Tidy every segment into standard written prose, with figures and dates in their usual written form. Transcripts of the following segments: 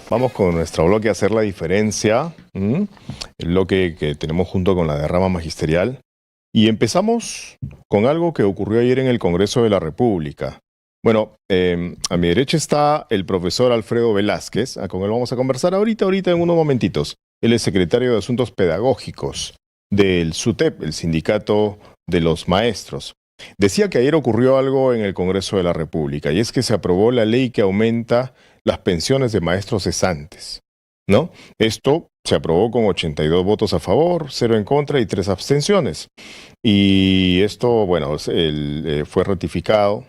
Vamos con nuestro bloque a hacer la diferencia, el bloque que tenemos junto con la derrama magisterial. Y empezamos con algo que ocurrió ayer en el Congreso de la República. Bueno, a mi derecha está el profesor Alfredo Velázquez, con él vamos a conversar ahorita en unos momentitos. Él es secretario de Asuntos Pedagógicos del SUTEP, el Sindicato de los Maestros. Decía que ayer ocurrió algo en el Congreso de la República, y es que se aprobó la ley que aumenta las pensiones de maestros cesantes, ¿no? Esto se aprobó con 82 votos a favor, 0 en contra y 3 abstenciones. Y esto, bueno, fue ratificado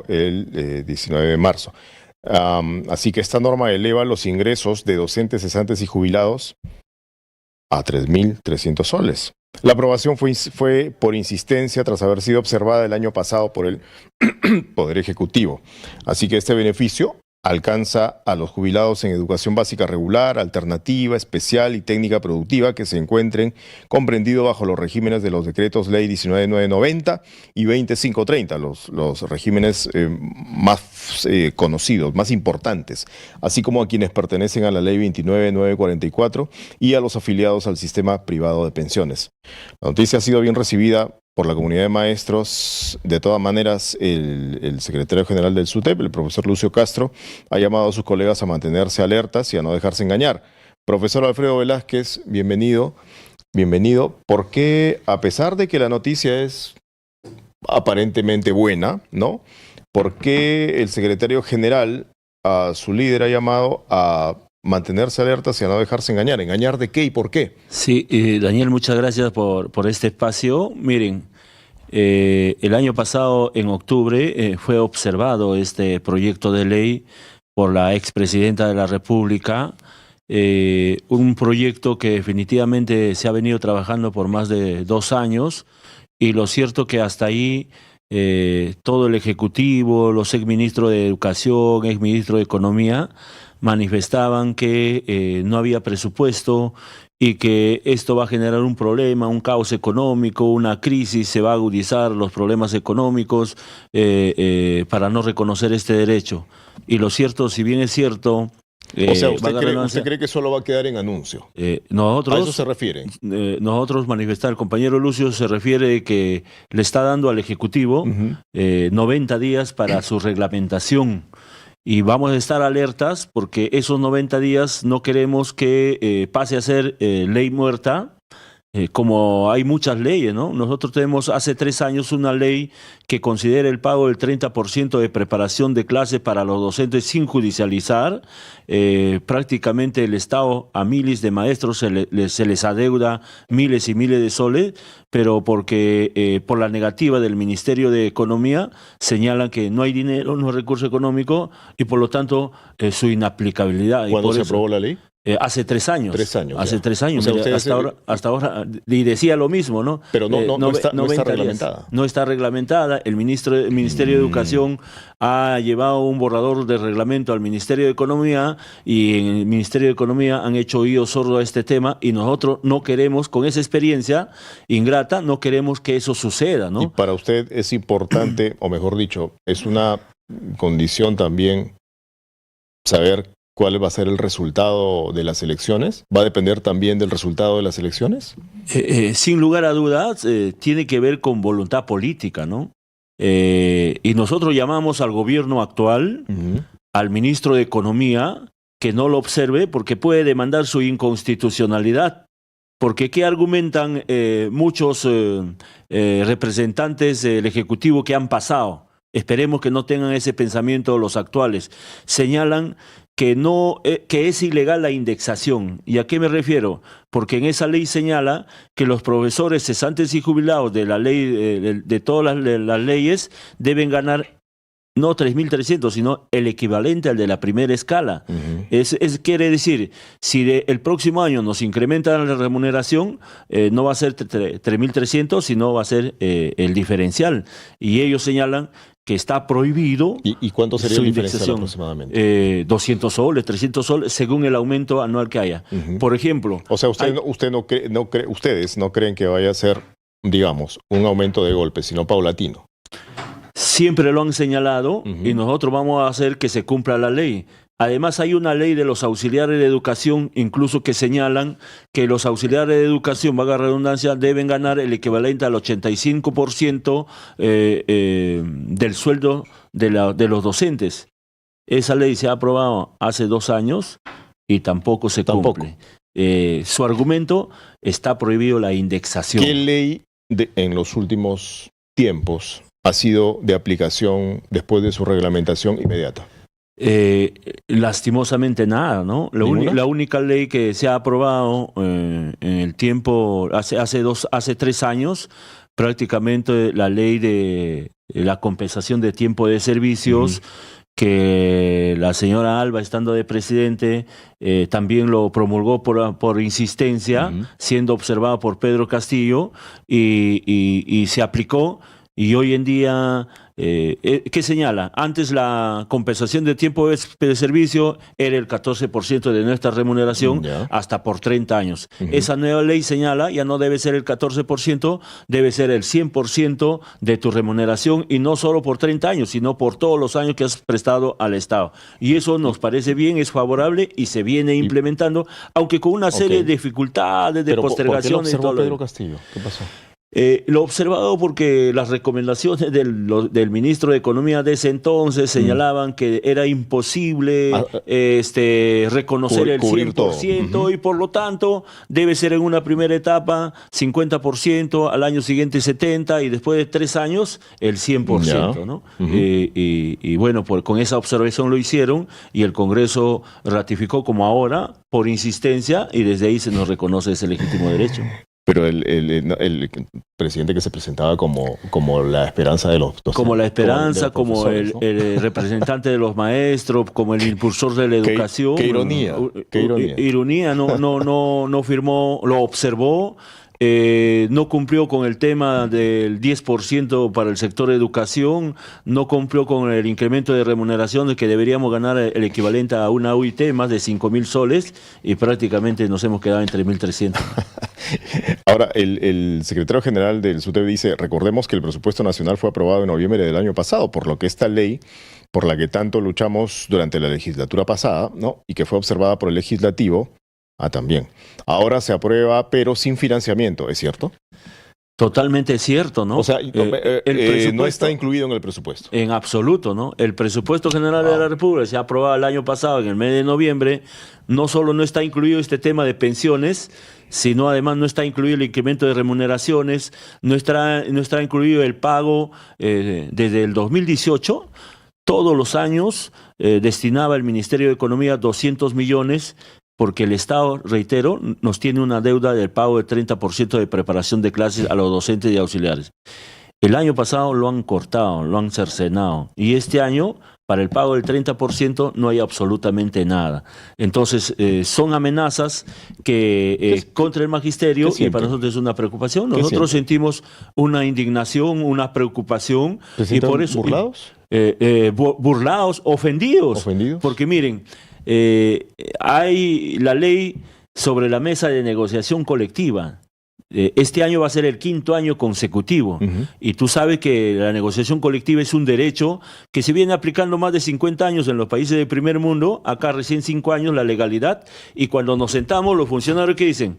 el 19 de marzo. Así que esta norma eleva los ingresos de docentes, cesantes y jubilados a 3.300 soles. La aprobación fue por insistencia tras haber sido observada el año pasado por el Poder Ejecutivo. Así que este beneficio alcanza a los jubilados en educación básica regular, alternativa, especial y técnica productiva que se encuentren comprendidos bajo los regímenes de los decretos Ley 19.990 y 20.530, los regímenes más conocidos, más importantes, así como a quienes pertenecen a la Ley 29.944 y a los afiliados al sistema privado de pensiones. La noticia ha sido bien recibida por la comunidad de maestros. De todas maneras, el secretario general del SUTEP, el profesor Lucio Castro, ha llamado a sus colegas a mantenerse alertas y a no dejarse engañar. Profesor Alfredo Velázquez, bienvenido. Bienvenido. ¿Por qué, a pesar de que la noticia es aparentemente buena, ¿no? ¿Por qué el secretario general, a su líder, ha llamado a mantenerse alertas y a no dejarse engañar? ¿Engañar de qué y por qué? Sí, Daniel, muchas gracias por este espacio. Miren, el año pasado, en octubre, fue observado este proyecto de ley por la expresidenta de la República, un proyecto que definitivamente se ha venido trabajando por más de 2 años, y lo cierto que hasta ahí todo el Ejecutivo, los exministros de Educación, exministro de Economía, manifestaban que no había presupuesto y que esto va a generar un problema, un caos económico, una crisis, se va a agudizar los problemas económicos para no reconocer este derecho. Y lo cierto, si bien es cierto... O sea, ¿usted cree que solo va a quedar en anuncio? Nosotros, ¿A eso se refiere? Nosotros manifestar, el compañero Lucio se refiere que le está dando al Ejecutivo 90 días para su reglamentación. Y vamos a estar alertas porque esos 90 días no queremos que pase a ser ley muerta, como hay muchas leyes, ¿no? Nosotros tenemos hace 3 años una ley que considera el pago del 30% de preparación de clases para los docentes sin judicializar. Prácticamente el Estado a miles de maestros se les adeuda miles y miles de soles, pero porque por la negativa del Ministerio de Economía señalan que no hay dinero, no hay recurso económico y por lo tanto su inaplicabilidad. ¿Cuándo se aprobó la ley? Hace 3 años. 3 años. Hace 3 años. O sea, hasta ahora, y decía lo mismo, ¿no? Pero no está reglamentada. No está reglamentada. El Ministerio de Educación ha llevado un borrador de reglamento al Ministerio de Economía, y en el Ministerio de Economía han hecho oídos sordos a este tema, y nosotros no queremos, con esa experiencia ingrata, no queremos que eso suceda, ¿no? Y para usted es importante, o mejor dicho, es una condición también saber ¿cuál va a ser el resultado de las elecciones? ¿Va a depender también del resultado de las elecciones? Sin lugar a dudas, tiene que ver con voluntad política, ¿no? Y nosotros llamamos al gobierno actual, al ministro de Economía, que no lo observe porque puede demandar su inconstitucionalidad. Porque ¿qué argumentan muchos representantes del Ejecutivo que han pasado? Esperemos que no tengan ese pensamiento los actuales. Señalan que es ilegal la indexación. ¿Y a qué me refiero? Porque en esa ley señala que los profesores cesantes y jubilados de la ley, de todas las leyes, deben ganar no 3.300, sino el equivalente al de la primera escala. Quiere decir, si el próximo año nos incrementan la remuneración, no va a ser 3.300, sino va a ser el diferencial. Y ellos señalan que está prohibido. ¿Y cuánto sería el diferencial aproximadamente? 200 soles, 300 soles, según el aumento anual que haya. Por ejemplo... O sea, ustedes no creen que vaya a ser, digamos, un aumento de golpe, sino paulatino. Siempre lo han señalado y nosotros vamos a hacer que se cumpla la ley. Además, hay una ley de los auxiliares de educación, incluso que señalan que los auxiliares de educación, valga la redundancia, deben ganar el equivalente al 85% del sueldo de los docentes. Esa ley se ha aprobado hace 2 años y tampoco se cumple. Su argumento: está prohibido la indexación. ¿Qué ley en los últimos tiempos ha sido de aplicación después de su reglamentación inmediata? Lastimosamente nada, ¿no? La única ley que se ha aprobado en el tiempo, hace 3 años, prácticamente la ley de la compensación de tiempo de servicios, que la señora Alba, estando de presidente, también lo promulgó por insistencia, siendo observada por Pedro Castillo, y se aplicó, y hoy en día... ¿qué señala? Antes la compensación de tiempo de servicio era el 14% de nuestra remuneración hasta por 30 años. Esa nueva ley señala, ya no debe ser el 14%, debe ser el 100% de tu remuneración, y no solo por 30 años, sino por todos los años que has prestado al Estado. Y eso nos parece bien, es favorable y se viene implementando, aunque con una serie de dificultades, de postergaciones. ¿Por qué lo observó Pedro Castillo? ¿Qué pasó? Lo he observado porque las recomendaciones del ministro de Economía de ese entonces señalaban que era imposible reconocer el 100%, y por lo tanto debe ser en una primera etapa 50%, al año siguiente 70%, y después de 3 años el 100%, ¿no? Y bueno, con esa observación lo hicieron, y el Congreso ratificó como ahora, por insistencia, y desde ahí se nos reconoce ese legítimo derecho. Pero el presidente que se presentaba como la esperanza de los docentes. Como la esperanza, como el representante de los maestros, como el impulsor de la educación. Qué ironía. Qué ironía. Ironía, no firmó, lo observó. No cumplió con el tema del 10% para el sector de educación, no cumplió con el incremento de remuneración de que deberíamos ganar el equivalente a una UIT, más de 5.000 soles, y prácticamente nos hemos quedado en 3.300. Ahora, el secretario general del SUTEP dice: recordemos que el presupuesto nacional fue aprobado en noviembre del año pasado, por lo que esta ley, por la que tanto luchamos durante la legislatura pasada, ¿no?, y que fue observada por el legislativo, también. Ahora se aprueba, pero sin financiamiento, ¿es cierto? Totalmente cierto, ¿no? O sea, no está incluido en el presupuesto. En absoluto, ¿no? El presupuesto general de la República se ha aprobado el año pasado, en el mes de noviembre. No solo no está incluido este tema de pensiones, sino además no está incluido el incremento de remuneraciones, no está incluido el pago desde el 2018. Todos los años destinaba el Ministerio de Economía 200 millones, porque el Estado, reitero, nos tiene una deuda del pago del 30% de preparación de clases a los docentes y auxiliares. El año pasado lo han cortado, lo han cercenado, y este año, para el pago del 30%, no hay absolutamente nada. Entonces, son amenazas contra el magisterio, y para nosotros es una preocupación. Nosotros sentimos una indignación, una preocupación. ¿Y por eso burlados? Burlados, ofendidos. Porque miren, hay la ley sobre la mesa de negociación colectiva. Este año va a ser el 5º año consecutivo, y tú sabes que la negociación colectiva es un derecho que se viene aplicando más de 50 años en los países del primer mundo, acá recién 5 años la legalidad, y cuando nos sentamos los funcionarios que dicen: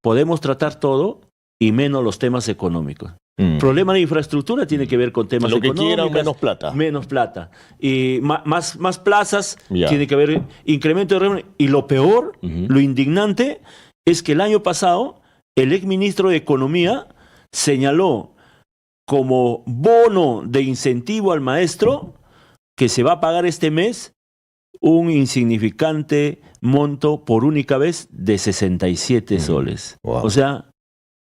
podemos tratar todo y menos los temas económicos. Problema de infraestructura tiene que ver con temas económicos. Lo que quieran, menos plata. Menos plata. Y más plazas, tiene que haber incremento de remuneración. Y lo peor, lo indignante, es que el año pasado el exministro de Economía señaló como bono de incentivo al maestro que se va a pagar este mes un insignificante monto por única vez de 67 soles. Wow. O sea,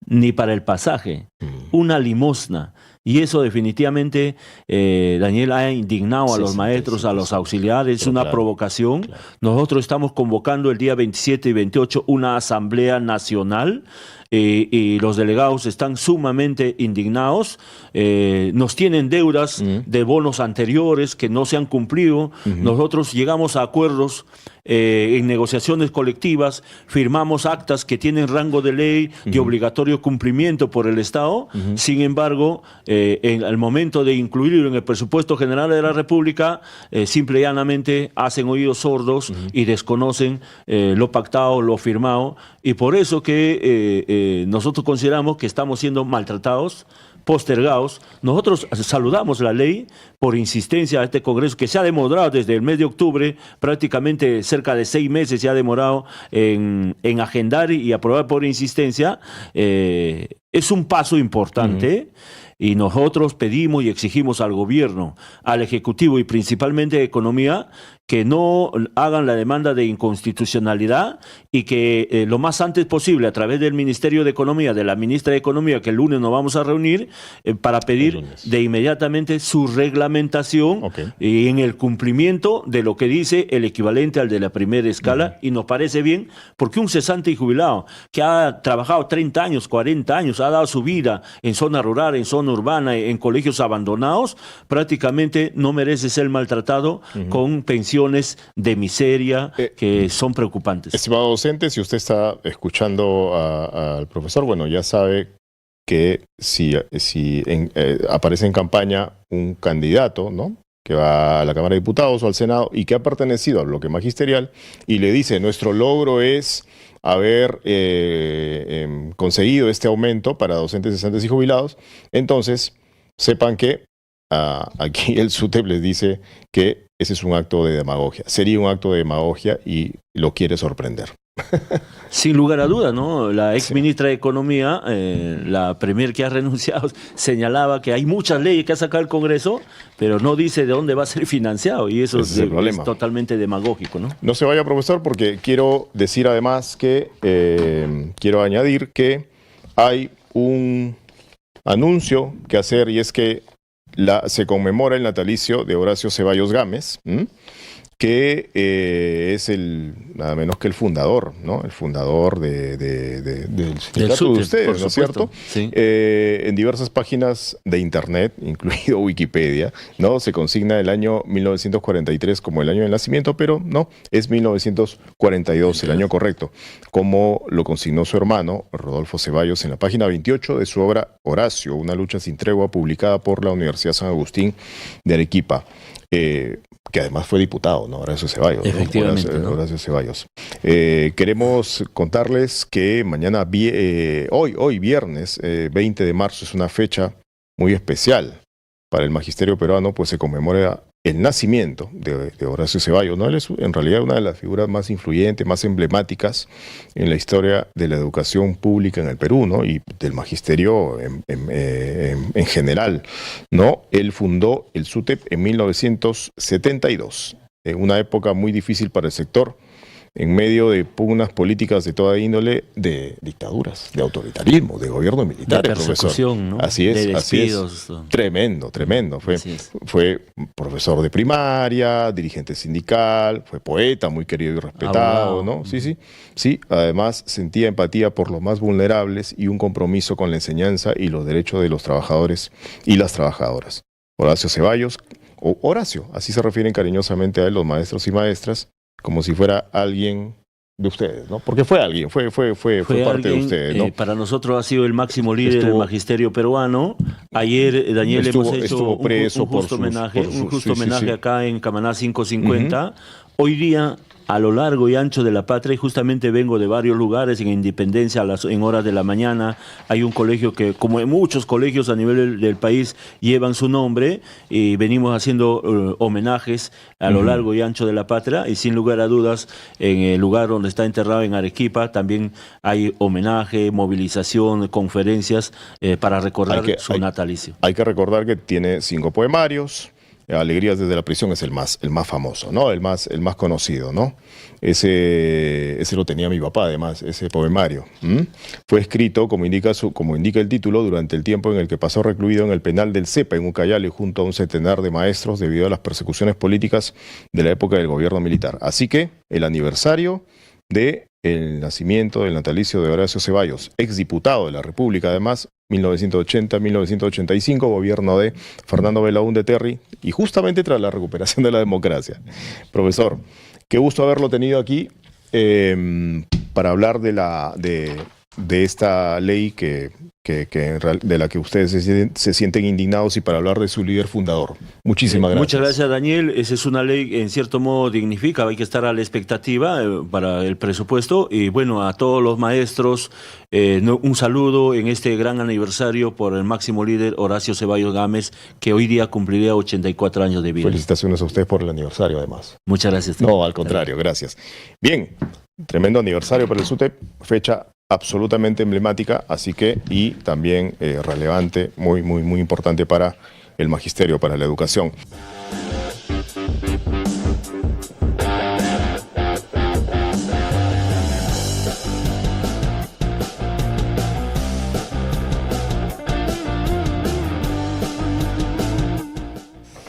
ni para el pasaje, una limosna. Y eso definitivamente, Daniel, ha indignado a los maestros, a los auxiliares, es una provocación. Nosotros estamos convocando el día 27 y 28 una asamblea nacional, y los delegados están sumamente indignados. Nos tienen deudas de bonos anteriores que no se han cumplido. Nosotros llegamos a acuerdos en negociaciones colectivas, firmamos actas que tienen rango de ley de obligatorio cumplimiento por el Estado. Sin embargo, al momento de incluirlo en el presupuesto general de la República, simple y llanamente hacen oídos sordos y desconocen lo pactado, lo firmado, y por eso que nosotros consideramos que estamos siendo maltratados, postergados. Nosotros saludamos la ley por insistencia de este Congreso, que se ha demorado desde el mes de octubre, prácticamente cerca de 6 meses se ha demorado en agendar y aprobar por insistencia. Es un paso importante. Y nosotros pedimos y exigimos al gobierno, al Ejecutivo y principalmente a Economía, que no hagan la demanda de inconstitucionalidad y que lo más antes posible, a través del Ministerio de Economía, de la ministra de Economía, que el lunes nos vamos a reunir, para pedir de inmediatamente su reglamentación y en el cumplimiento de lo que dice el equivalente al de la primera escala. Y nos parece bien, porque un cesante y jubilado que ha trabajado 30 años, 40 años, ha dado su vida en zona rural, en zona urbana, en colegios abandonados, prácticamente no merece ser maltratado con pensiones de miseria que son preocupantes. Estimado docente, si usted está escuchando al profesor, bueno, ya sabe que si aparece en campaña un candidato, ¿no?, que va a la Cámara de Diputados o al Senado y que ha pertenecido al bloque magisterial y le dice: nuestro logro es haber conseguido este aumento para docentes, cesantes y jubilados, entonces sepan que aquí el SUTEP les dice que ese es un acto de demagogia. Sería un acto de demagogia y lo quiere sorprender. Sin lugar a duda, ¿no? La ex ministra de Economía, la premier que ha renunciado, señalaba que hay muchas leyes que ha sacado el Congreso, pero no dice de dónde va a ser financiado, y eso es totalmente demagógico, ¿no? No se vaya, profesor, porque quiero decir además que, quiero añadir que hay un anuncio que hacer, y es que se conmemora el natalicio de Horacio Ceballos Gámez, que es nada menos que el fundador, ¿no? El fundador del sindicato de ustedes, ¿no es cierto? Sí. En diversas páginas de internet, incluido Wikipedia, ¿no?, se consigna el año 1943 como el año de nacimiento, pero no, es 1942 el año correcto, como lo consignó su hermano, Rodolfo Ceballos, en la página 28 de su obra Horacio, una lucha sin tregua, publicada por la Universidad San Agustín de Arequipa. Que además fue diputado, ¿no? Horacio Ceballos. Efectivamente, ¿no? Horacio Ceballos. Queremos contarles que mañana, hoy viernes 20 de marzo, es una fecha muy especial para el magisterio peruano, pues se conmemora el nacimiento de Horacio Ceballos, ¿no? Él es en realidad una de las figuras más influyentes, más emblemáticas en la historia de la educación pública en el Perú, ¿no?, y del magisterio en general, ¿no? Él fundó el SUTEP en 1972, en una época muy difícil para el sector, en medio de pugnas políticas de toda índole, de dictaduras, de autoritarismo, de gobierno militar, de persecución, profesor. ¿no? Así es, de despidos, así es. Tremendo. Fue profesor de primaria, dirigente sindical, fue poeta, muy querido y respetado, abogado, ¿no? Sí. Además, sentía empatía por los más vulnerables y un compromiso con la enseñanza y los derechos de los trabajadores y las trabajadoras. Horacio Ceballos, o Horacio, así se refieren cariñosamente a él los maestros y maestras, como si fuera alguien de ustedes, ¿no? Porque fue alguien, fue parte de ustedes, ¿no? Para nosotros ha sido el máximo líder del magisterio peruano. Ayer, Daniel, hemos hecho un justo homenaje acá en Camaná 550. Hoy día, a lo largo y ancho de la patria, y justamente vengo de varios lugares, en Independencia, en horas de la mañana, hay un colegio que, como en muchos colegios a nivel del país, llevan su nombre, y venimos haciendo homenajes a lo largo y ancho de la patria, y sin lugar a dudas, en el lugar donde está enterrado, en Arequipa, también hay homenaje, movilización, conferencias para recordar su natalicio. Hay que recordar que tiene 5 poemarios. Alegrías desde la prisión es el más famoso, ¿no? El más conocido, ¿no? Ese lo tenía mi papá, además, ese poemario. Fue escrito, como indica el título, durante el tiempo en el que pasó recluido en el penal del Cepa, en Ucayali, junto a un centenar de maestros debido a las persecuciones políticas de la época del gobierno militar. Así que el aniversario del nacimiento del natalicio de Horacio Ceballos, exdiputado de la República, además, 1980-1985, gobierno de Fernando Belaúnde Terry, y justamente tras la recuperación de la democracia. Profesor, Qué gusto haberlo tenido aquí para hablar de esta ley de la que ustedes se sienten indignados y para hablar de su líder fundador. Muchísimas gracias. Muchas gracias, Daniel. Esa es una ley que en cierto modo dignifica, hay que estar a la expectativa para el presupuesto. Y bueno, a todos los maestros, un saludo en este gran aniversario por el máximo líder Horacio Ceballos Gámez, que hoy día cumpliría 84 años de vida. Felicitaciones a ustedes por el aniversario, además. Muchas gracias. No, al contrario, gracias. Bien, tremendo aniversario para el SUTEP, fecha absolutamente emblemática, así que, y también relevante, muy importante para el magisterio, para la educación.